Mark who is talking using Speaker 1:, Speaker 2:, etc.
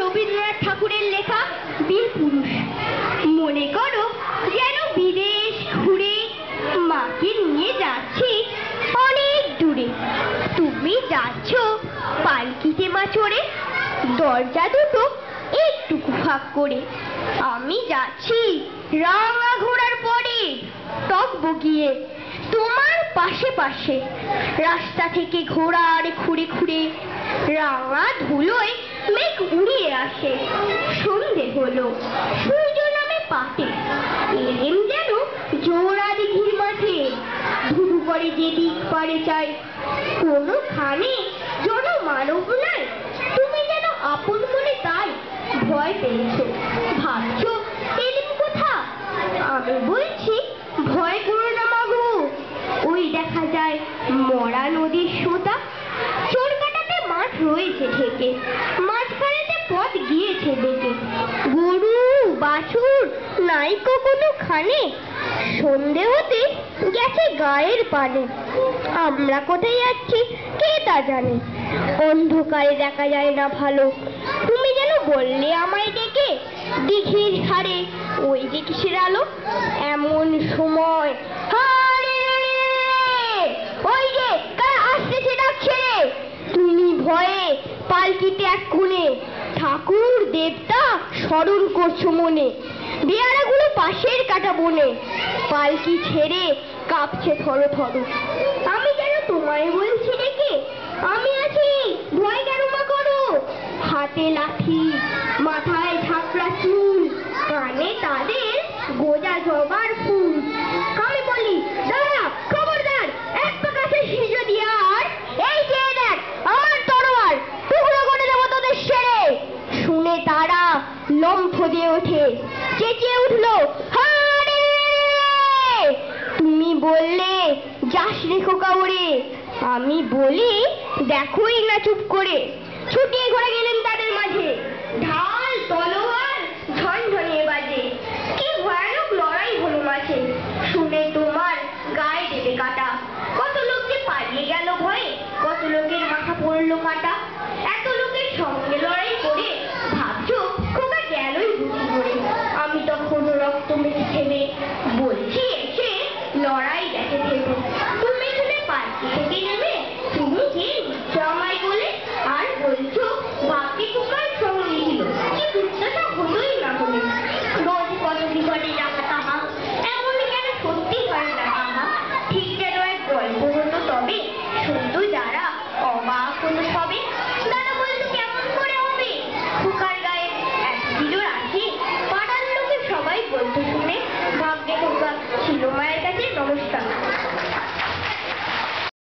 Speaker 1: রবীন্দ্রনাথ ঠাকুরের লেখা বীর পুরুষ। মনে করো যেন বিদেশ ঘুরে মাকে নিয়ে যাচ্ছি অনেক দূরে। তুমি যাচ্ছ পালকিতে মা চড়ে, দরজা দুটো একটুকু ফাঁক করে। আমি যাচ্ছি রাঙা ঘোড়ার পরে টক বগিয়ে তোমার পাশে পাশে। রাস্তা থেকে ঘোড়ার খুঁড়ে খুঁড়ে রাঙা ধুলোয় মেঘ উড়িয়ে আসে। সন্ধে হলো, সূর্য নামে পাটে, এলেন যেন জোড়া দিঘির মাঠে। ধুধু করে যেদিক পারে চাই, কোনোখানে জন মানব নাই। তুমি যেন আপন মনে তাই ভয় পেয়েছো, ভাবছো এলেন কোথা। আমি বলছি ভয় করো না মাগো, ওই দেখা যায় মরা নদীর সোতা। চোর কাটাতে মাঠ রয়েছে ঢেকে, মাঝখানেতে পথ গিয়েছে বেঁকে। গরু বাছুর নাইকো কোনো খানে, সন্ধে হতে গেছে গায়ের পানে। আমরা কোথায় যাচ্ছি কে তা জানে, অন্ধকারে দেখা যায় না ভালো। তুমি যেন বললে আমায় ডেকে, দিঘির ধারে ওই যে কিসের আলো। এমন সময় ওই যে কার আসতেছে ডাকছে রে। তুমি ভয়ে পালকিতে এক কোণে, ঠাকুর দেবতা স্মরণ করছো মনে। বেয়ারাগুলো পাশের কাটা বনে, পালকি ছেড়ে কাঁপছে থর থর। আমি যেন তোমায় বলছি ডেকে, আমি আছি ভয় কেন মা করো। হাতে লাঠি, মাথায় ঝাঁকড়া চুল, কানে তাদের গোজা জবার ফুল। আমি বলি দাঁড়া খবরদার, এক পা কাছে সিজ দিয়া আর এই যে দেখ আমার তরোয়ার, টুকরো করে দেবো তোদের সেরে। শুনে তারা লম্ফ দিয়ে ওঠে, চেঁচিয়ে উঠলো হারে। তুমি বললে যাস রেখো কাউরে, আমি বলি দেখোই না চুপ করে। ছুটিয়ে ঘোড়া গেলেন